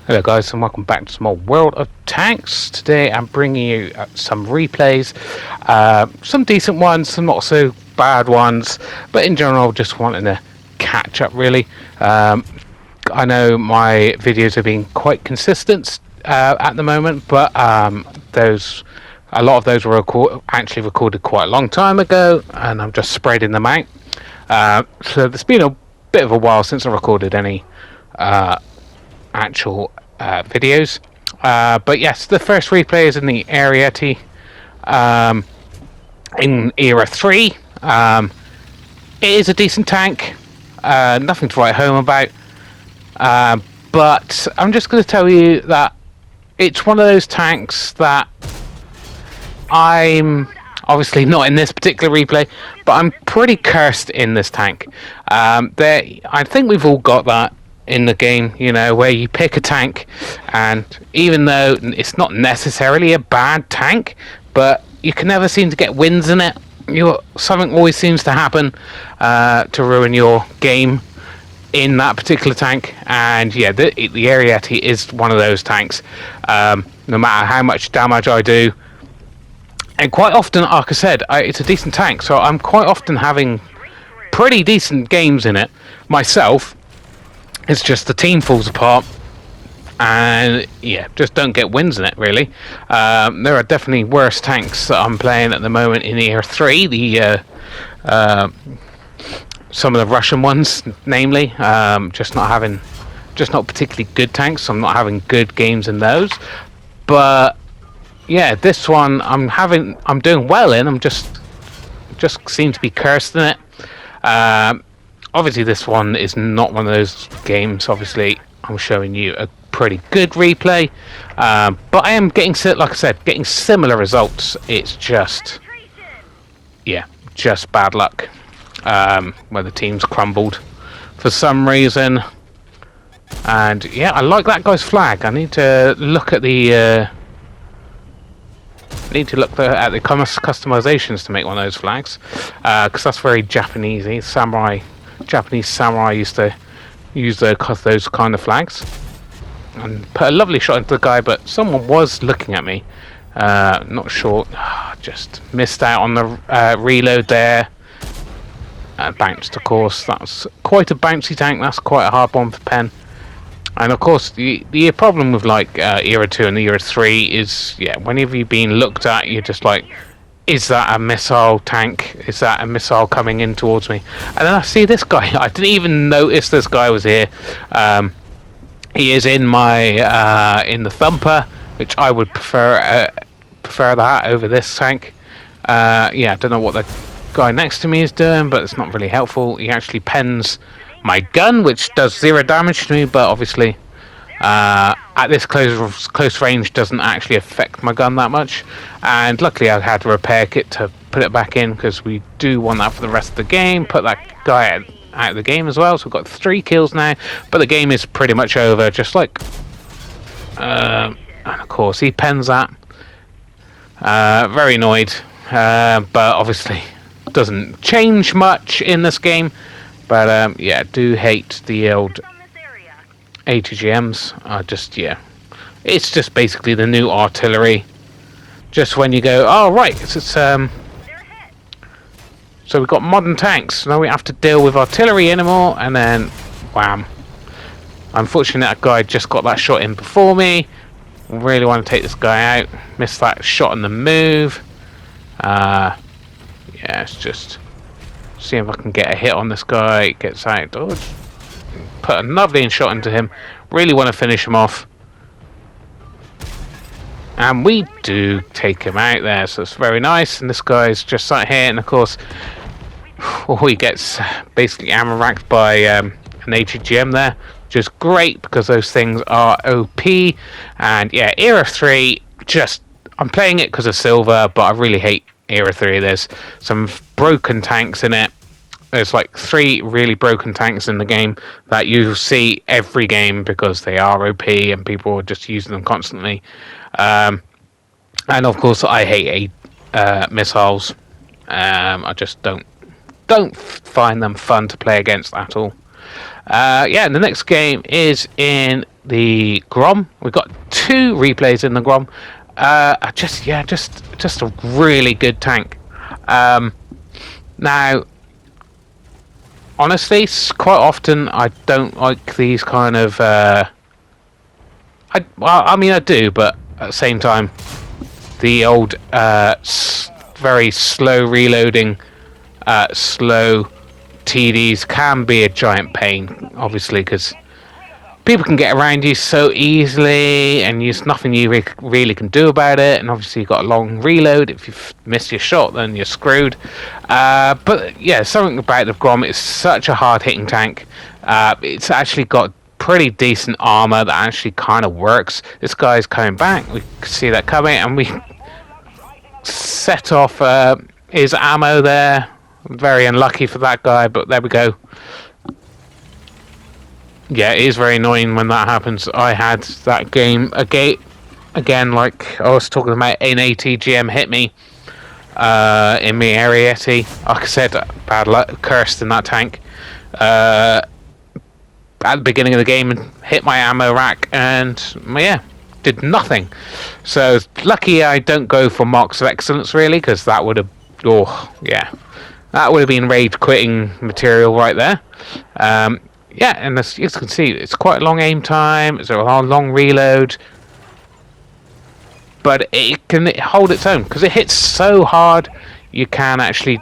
Hello guys and welcome back to some more World of Tanks. Today I'm bringing you some replays, some decent ones, some not so bad ones, but in general just wanting to catch up really. I know my videos are being quite consistent at the moment, but a lot of those were actually recorded quite a long time ago and I'm just spreading them out. So it's been a bit of a while since I recorded any actual videos, but yes, the first replay is in the Ariete in Era 3. It is a decent tank, nothing to write home about, but I'm just going to tell you that it's one of those tanks that I'm obviously not in this particular replay, but I'm pretty cursed in this tank. I think we've all got that in the game, you know, where you pick a tank and even though it's not necessarily a bad tank, but you can never seem to get wins in it. Something always seems to happen to ruin your game in that particular tank, and yeah, the Ariete is one of those tanks. No matter how much damage I do, and quite often, like I said, it's a decent tank, so I'm quite often having pretty decent games in it myself. It's just the team falls apart, and yeah, just don't get wins in it really. There are definitely worse tanks that I'm playing at the moment in Era 3. Some of the Russian ones, namely, just not particularly good tanks. So I'm not having good games in those. But yeah, this one I'm doing well in. I'm just seem to be cursed in it. Obviously, this one is not one of those games. Obviously, I'm showing you a pretty good replay, but I am getting, like I said, getting similar results. It's just, yeah, just bad luck where the team's crumbled for some reason. And yeah, I like that guy's flag. I need to look at the customizations to make one of those flags, because that's very Japanesey. Japanese samurai used to use those kind of flags, and put a lovely shot into the guy, but someone was looking at me. Not sure, just missed out on the reload there. Bounced, of course. That's quite a bouncy tank. That's quite a hard one for Pen. And of course, the problem with like Era 2 and Era 3 is, yeah, whenever you've been looked at, you're just like, is that a missile tank? Is that a missile coming in towards me? And then I see this guy. I didn't even notice this guy was here. He is in my in the Thumper, which I would prefer that over this tank. Yeah, I don't know what the guy next to me is doing, but it's not really helpful. He actually pens my gun, which does 0 damage to me, but obviously at this close range doesn't actually affect my gun that much. And luckily I had a repair kit to put it back in, because we do want that for the rest of the game. Put that guy out of the game as well, so we've got 3 kills now, but the game is pretty much over, just like and of course he pens that. Very annoyed, but obviously doesn't change much in this game. But yeah, I do hate the old ATGMs. Yeah, it's just basically the new artillery. Just when you go, oh right, so we've got modern tanks. Now we have to deal with artillery anymore, and then wham. Unfortunately, that guy just got that shot in before me. Really want to take this guy out. Missed that shot on the move. Yeah, it's just see if I can get a hit on this guy. Gets out. Oh, put another shot into him. Really want to finish him off. And we do take him out there, so it's very nice. And this guy's just sat here, and of course, he gets basically ammo racked by an ATGM there, which is great because those things are OP. And yeah, Era 3, I'm playing it because of silver, but I really hate Era 3. There's some broken tanks in it. There's like 3 really broken tanks in the game that you see every game because they are OP and people are just using them constantly. And of course, I hate missiles. I just don't find them fun to play against at all. Yeah, and the next game is in the Grom. We've got 2 replays in the Grom. Just a really good tank. Now, honestly, quite often I don't like these kind of. I mean, I do, but at the same time, the old very slow reloading, slow TDs can be a giant pain, obviously, because people can get around you so easily, and there's nothing you really can do about it. And obviously, you've got a long reload. If you miss your shot, then you're screwed. But yeah, something about the Grom is such a hard-hitting tank. It's actually got pretty decent armor that actually kind of works. This guy's coming back. We can see that coming, and we set off his ammo there. Very unlucky for that guy, but there we go. Yeah, it is very annoying when that happens. I had that game again, like I was talking about, an ATGM hit me in my Ariete. Like I said, bad luck, cursed in that tank. At the beginning of the game, and hit my ammo rack, and yeah, did nothing. So lucky I don't go for marks of excellence, really, because that would have, that would have been rage quitting material right there. Yeah, and as you can see, it's quite a long aim time. It's a long reload, but it can hold its own because it hits so hard. You can actually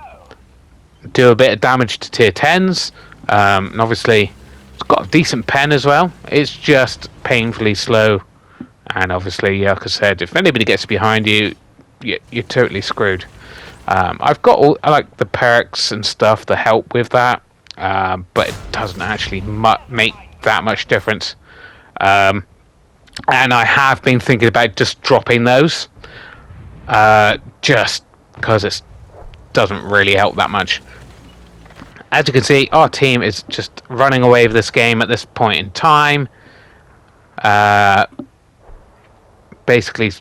do a bit of damage to tier 10s, and obviously it's got a decent pen as well. It's just painfully slow, and obviously, like I said, if anybody gets behind you, you're totally screwed. I've got all like the perks and stuff to help with that. But it doesn't actually make that much difference. And I have been thinking about just dropping those, just because it doesn't really help that much. As you can see, our team is just running away with this game at this point in time. Basically,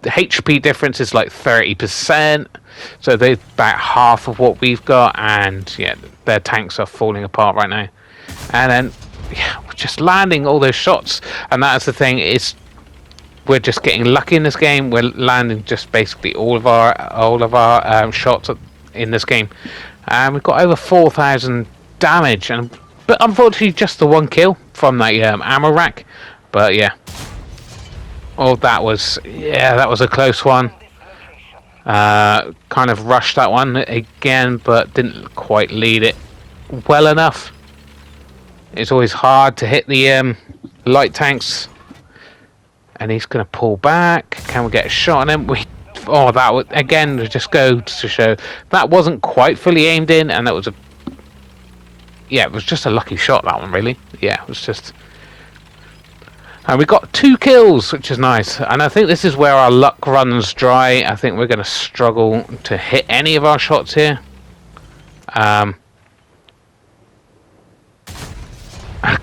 the HP difference is like 30%, so they're about half of what we've got, and yeah, their tanks are falling apart right now. And then yeah, we're just landing all those shots, and that's the thing, is we're just getting lucky in this game. We're landing just basically all of our shots in this game, and we've got over 4,000 damage, but unfortunately just the 1 kill from that ammo rack. But yeah. Oh, that was a close one. Kind of rushed that one again, but didn't quite lead it well enough. It's always hard to hit the light tanks. And he's going to pull back. Can we get a shot on him? That would again just go to show that wasn't quite fully aimed in, and that was it was just a lucky shot, that one, really. Yeah, it was just. And we got 2 kills, which is nice. And I think this is where our luck runs dry. I think we're going to struggle to hit any of our shots here. Of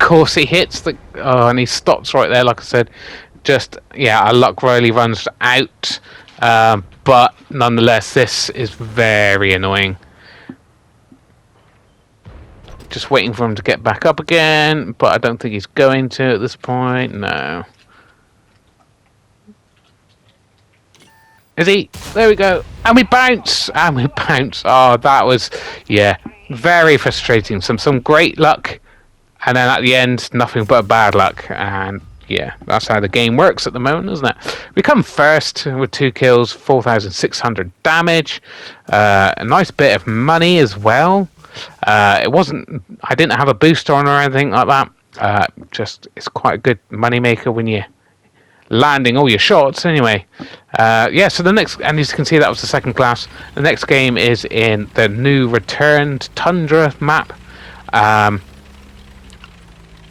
course, he hits and he stops right there, like I said. Just, our luck really runs out. But nonetheless, this is very annoying. Just waiting for him to get back up again, but I don't think he's going to at this point. No. Is he? There we go. And we bounce! Oh, that was, very frustrating. Some great luck, and then at the end, nothing but bad luck. And that's how the game works at the moment, isn't it? We come first with 2 kills, 4,600 damage. A nice bit of money as well. I didn't have a booster on or anything like that. It's quite a good money maker when you're landing all your shots anyway. So the next, and as you can see, that was the second class. The next game is in the new returned Tundra map.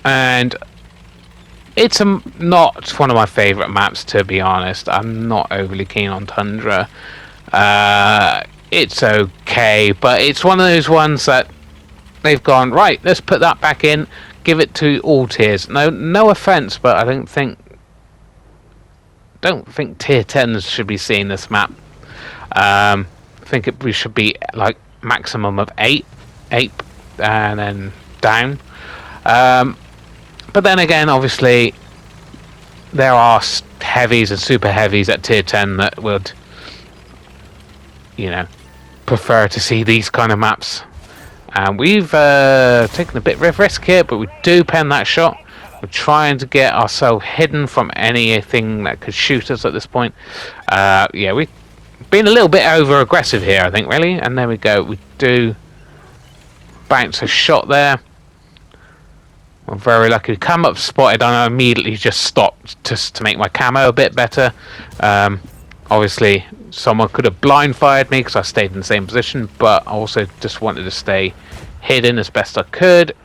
And it's not one of my favourite maps, to be honest. I'm not overly keen on Tundra. It's okay, but it's one of those ones that they've gone, right, let's put that back in, give it to all tiers. No offense, but I don't think tier 10s should be seeing this map. I think we should be like maximum of 8 and then down. But then again, obviously, there are heavies and super heavies at tier 10 that would, you know, prefer to see these kind of maps. And we've taken a bit of risk here, but we do pen that shot. We're trying to get ourselves hidden from anything that could shoot us at this point. Yeah, we've been a little bit over aggressive here, I think, really. And there we go. We do bounce a shot there. We're very lucky. We come up spotted, and I immediately just stopped just to make my camo a bit better. Obviously, someone could have blind fired me because I stayed in the same position, but I also just wanted to stay hidden as best I could.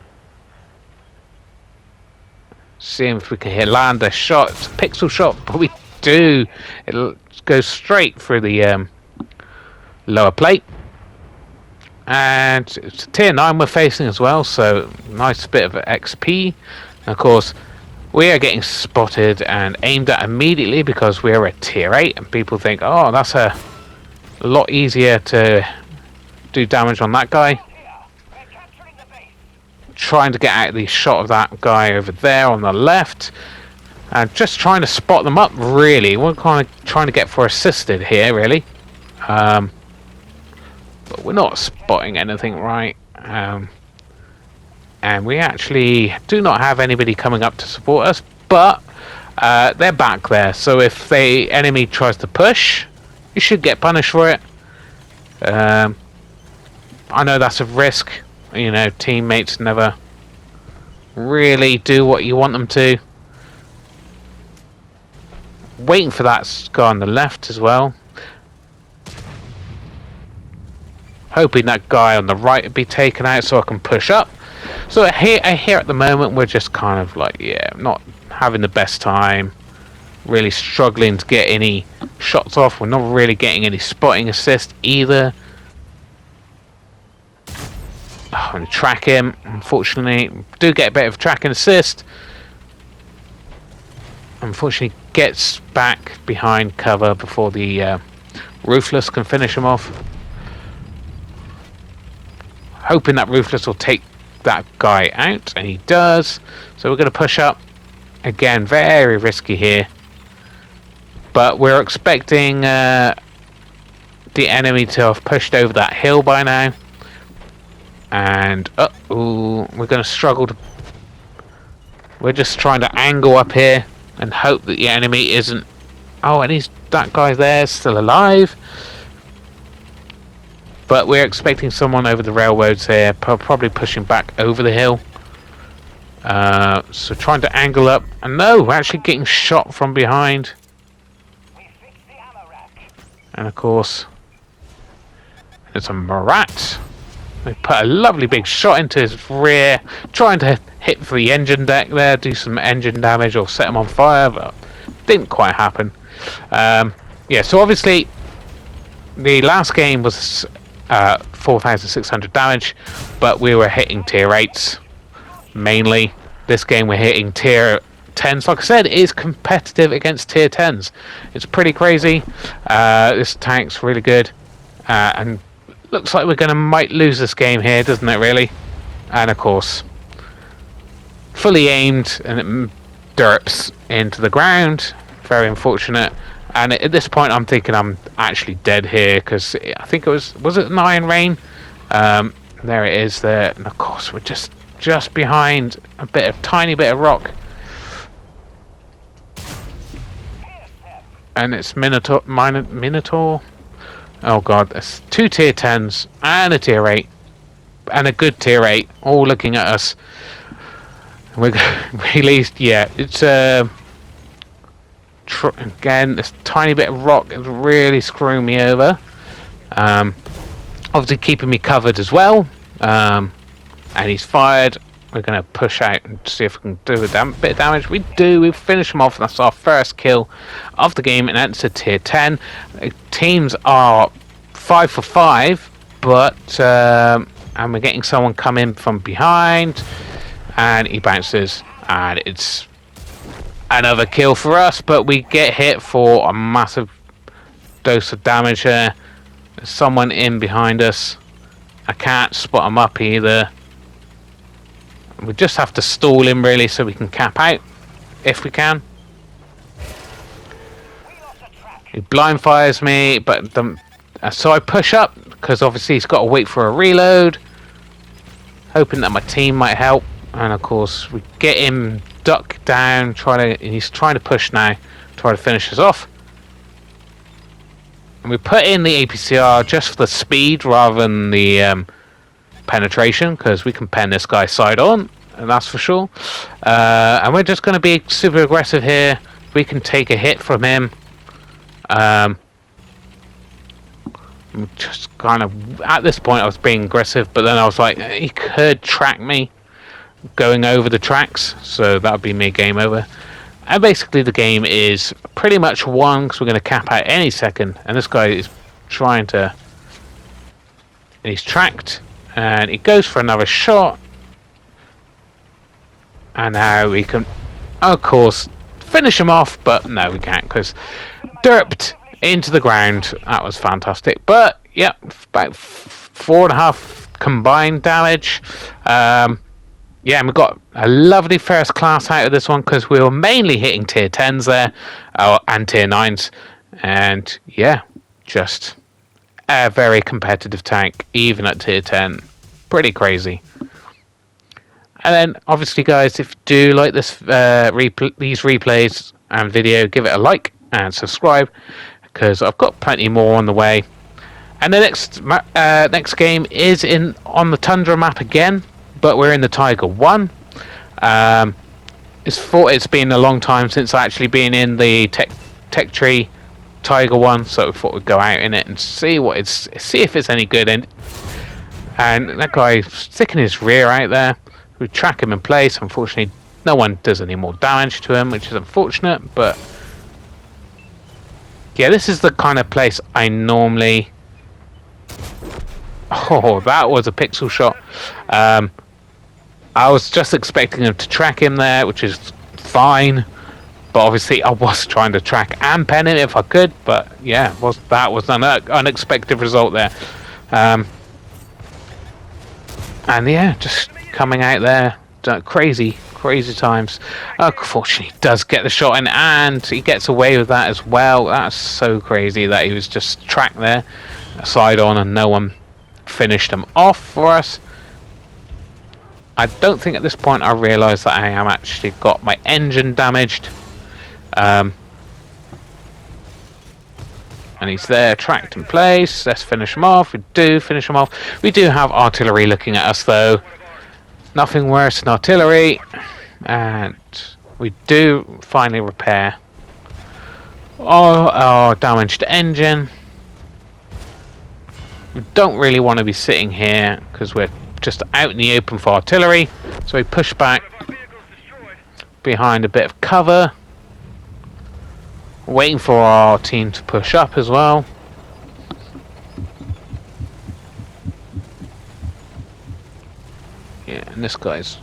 Seeing if we can land a shot. It's a pixel shot, but we do. It goes straight through the lower plate. And it's tier 9 we're facing as well, so nice bit of XP. And of course, we are getting spotted and aimed at immediately because we're at tier 8, and people think, oh, that's a lot easier to do damage on that guy. Trying to get out the shot of that guy over there on the left, and just trying to spot them up, really. We're kind of trying to get for assisted here, really. But we're not spotting anything right. And we actually do not have anybody coming up to support us, but they're back there. So if the enemy tries to push, you should get punished for it. I know that's a risk. You know, teammates never really do what you want them to. Waiting for that guy on the left as well. Hoping that guy on the right would be taken out so I can push up. So here at the moment, we're just kind of like, yeah, not having the best time. Really struggling to get any shots off. We're not really getting any spotting assist either. I'm going to track him, unfortunately. Do get a bit of track and assist. Unfortunately, gets back behind cover before the Ruthless can finish him off. Hoping that Ruthless will take that guy out, and he does. So we're going to push up. Again, very risky here. But we're expecting the enemy to have pushed over that hill by now. And we're going to struggle to... We're just trying to angle up here and hope that the enemy isn't... Oh, and that guy there is still alive. But we're expecting someone over the railroads here, probably pushing back over the hill. So trying to angle up. And no, we're actually getting shot from behind. And of course, it's a Marat. We put a lovely big shot into his rear, trying to hit for the engine deck there, do some engine damage or set him on fire, but didn't quite happen. Yeah, so obviously the last game was 4,600 damage, but we were hitting tier 8s mainly. This game we're hitting tier 10s. Like I said, it is competitive against tier 10s. It's pretty crazy. This tank's really good, and looks like we're might lose this game here, doesn't it, really? And of course, fully aimed, and it derps into the ground. Very unfortunate. And at this point, I'm thinking I'm actually dead here, because I think it was it an Iron Rain? There it is there. And of course, we're just behind a tiny bit of rock. And it's Minotaur. Oh god, there's 2 tier 10s and a tier 8 and a good tier 8 all looking at us. We're released. Yeah, it's again, this tiny bit of rock is really screwing me over. Obviously keeping me covered as well. And he's fired. We're going to push out and see if we can do a bit of damage. We do. We finish him off. That's our first kill of the game, and that's a tier 10. Teams are 5 for 5, but and we're getting someone come in from behind, and he bounces, and it's another kill for us. But we get hit for a massive dose of damage here. There's someone in behind us. I can't spot him up either. We just have to stall him really so we can cap out if we can. He blind fires me, but so I push up because obviously he's got to wait for a reload, hoping that my team might help. And of course we get him duck down, he's trying to push now, try to finish us off. And we put in the APCR just for the speed rather than the penetration, because we can pen this guy side on, and that's for sure. And we're just going to be super aggressive here. We can take a hit from him. Just kind of at this point I was being aggressive, but then I was like, he could track me going over the tracks, so that would be me game over. And basically the game is pretty much won because we're going to cap out any second, and this guy is trying to, and he's tracked, and he goes for another shot, and now we can of course finish him off, but no we can't because derped into the ground. That was fantastic. But yeah, about 4.5 combined damage. Yeah, and we got a lovely first class out of this one because we were mainly hitting tier 10s there, and tier 9s, and yeah, just a very competitive tank even at tier 10. Pretty crazy. And then obviously guys, if you do like this these replays and video, give it a like and subscribe, because I've got plenty more on the way. And the next game is on the Tundra map again, but we're in the Tiger 1. It's been a long time since I actually been in the tech tree Tiger 1, so we thought we'd go out in it and see if it's any good. And that guy sticking his rear out there. We track him in place. Unfortunately, no one does any more damage to him, which is unfortunate, but yeah, this is the kind of place I normally... Oh, that was a pixel shot. I was just expecting him to track him there, which is fine, but obviously I was trying to track and pen him if I could, but yeah, that was an unexpected result there. And yeah, just coming out there, crazy times. Unfortunately, he does get the shot in, and he gets away with that as well. That's so crazy that he was just tracked there, side on, and no one finished him off for us. I don't think at this point I realised that I am actually got my engine damaged. And he's there, tracked in place. Let's finish him off. We do finish him off. We do have artillery looking at us though. Nothing worse than artillery. And we do finally repair our damaged engine. We don't really want to be sitting here because we're just out in the open for artillery, so we push back behind a bit of cover, waiting for our team to push up as well. Yeah, and this guy's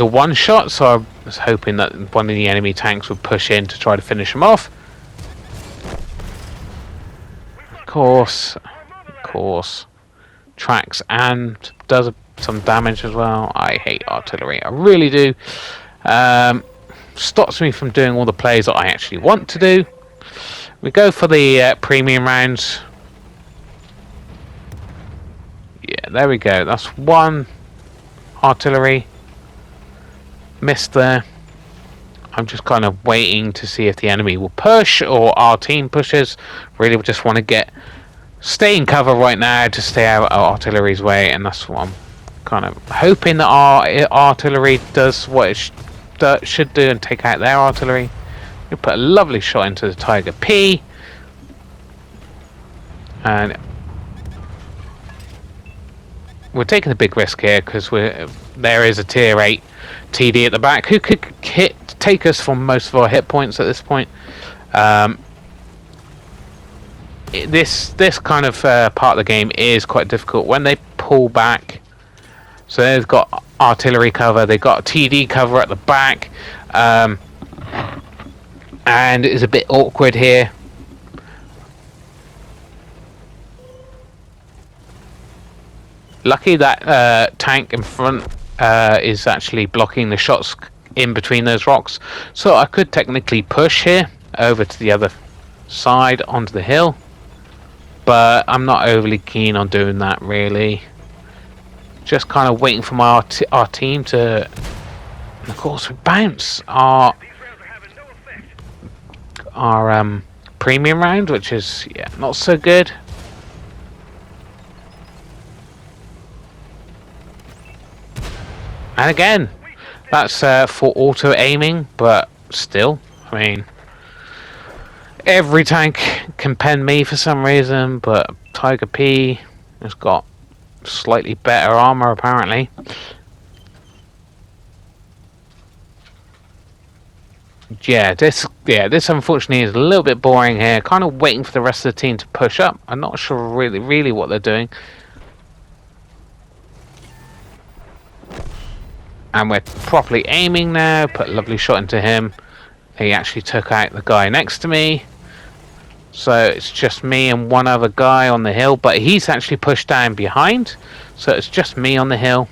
a one shot, so I was hoping that one of the enemy tanks would push in to try to finish him off. Of course, tracks and does some damage as well. I hate artillery, I really do. Stops me from doing all the plays that I actually want to do. We go for the premium rounds. Yeah, there we go. That's one artillery. Missed there. I'm just kind of waiting to see if the enemy will push or our team pushes. Really, we just want to stay in cover right now to stay out of artillery's way, and that's what I'm kind of hoping that our artillery does what it should do and take out their artillery. We put a lovely shot into the Tiger P, and we're taking a big risk here because there is a tier 8 TD at the back who could take us from most of our hit points at this point. This kind of part of the game is quite difficult when they pull back. So they've got artillery cover, they've got TD cover at the back, and it's a bit awkward here. Lucky that tank in front is actually blocking the shots in between those rocks, so I could technically push here over to the other side onto the hill, but I'm not overly keen on doing that really. Just kind of waiting for our team to, and of course we bounce our premium round, which is not so good. And again, that's for auto aiming, but still, I mean, every tank can pen me for some reason, but Tiger P has got slightly better armor apparently. This unfortunately is a little bit boring here. Kind of waiting for the rest of the team to push up. I'm not sure really what they're doing. And we're properly aiming now. Put a lovely shot into him. He actually took out the guy next to me. So it's just me and one other guy on the hill. But he's actually pushed down behind. So it's just me on the hill.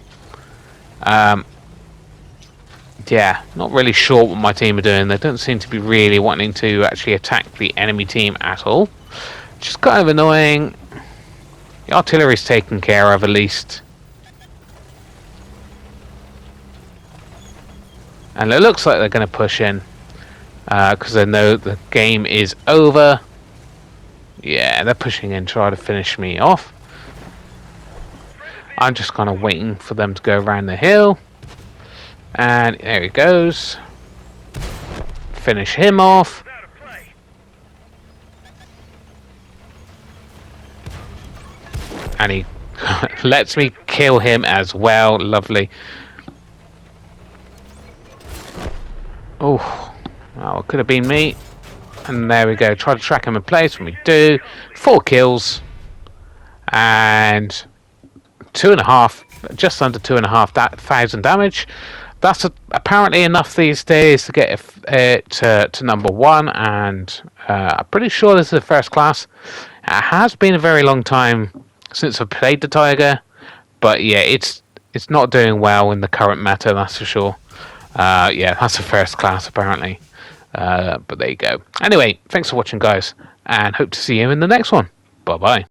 Yeah, not really sure what my team are doing. They don't seem to be really wanting to actually attack the enemy team at all. Which is kind of annoying. The artillery's taken care of at least. And it looks like they're going to push in. Because they know the game is over. Yeah, they're pushing in, trying to finish me off. I'm just kind of waiting for them to go around the hill. And there he goes. Finish him off. And he lets me kill him as well. Lovely. Oh, well, it could have been me. And there we go. Try to track him in place, and we do. 4 kills. And 2.5, just under 2,500 damage. That's apparently enough these days to get it to number 1, and I'm pretty sure this is the first class. It has been a very long time since I've played the Tiger, but yeah, it's not doing well in the current meta, that's for sure. Yeah, that's the first class apparently. But there you go. Anyway, thanks for watching, guys, and hope to see you in the next one. Bye bye.